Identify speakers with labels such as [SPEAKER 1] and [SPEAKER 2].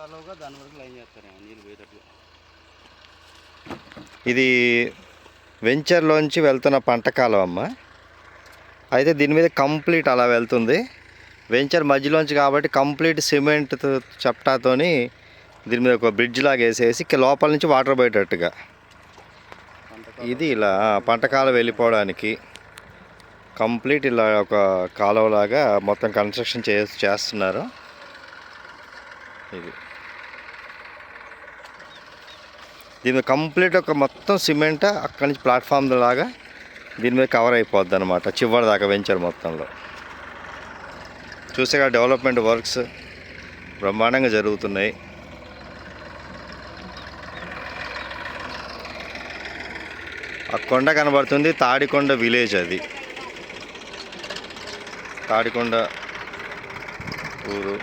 [SPEAKER 1] కాలువగా దాని వరకు లైన్ చేస్తారేమో నీళ్ళు పోయేటట్లు.
[SPEAKER 2] ఇది వెంచర్లోంచి వెళ్తున్న పంట కాలం అమ్మ. అయితే దీని మీద కంప్లీట్ అలా వెళ్తుంది. వెంచర్ మధ్యలోంచి కాబట్టి కంప్లీట్ సిమెంట్ చప్టాతోని దీని మీద ఒక బ్రిడ్జ్ లాగా వేసేసి లోపల నుంచి వాటర్ పోయేటట్టుగా ఇది ఇలా పంట కాలం వెళ్ళిపోవడానికి కంప్లీట్ ఇలా ఒక కాలువలాగా మొత్తం కన్స్ట్రక్షన్ చేస్తున్నారు. ఇది దీని మీద కంప్లీట్ ఒక మొత్తం సిమెంట్ అక్కడి నుంచి ప్లాట్ఫామ్ లాగా దీని మీద కవర్ అయిపోద్ది అనమాట చివరి దాకా వెంచర్ మొత్తంలో. చూసేగా డెవలప్మెంట్ వర్క్స్ బ్రహ్మాండంగా జరుగుతున్నాయి. ఆ కొండ కనబడుతుంది, తాడికొండ విలేజ్. అది తాడికొండ ఊరు.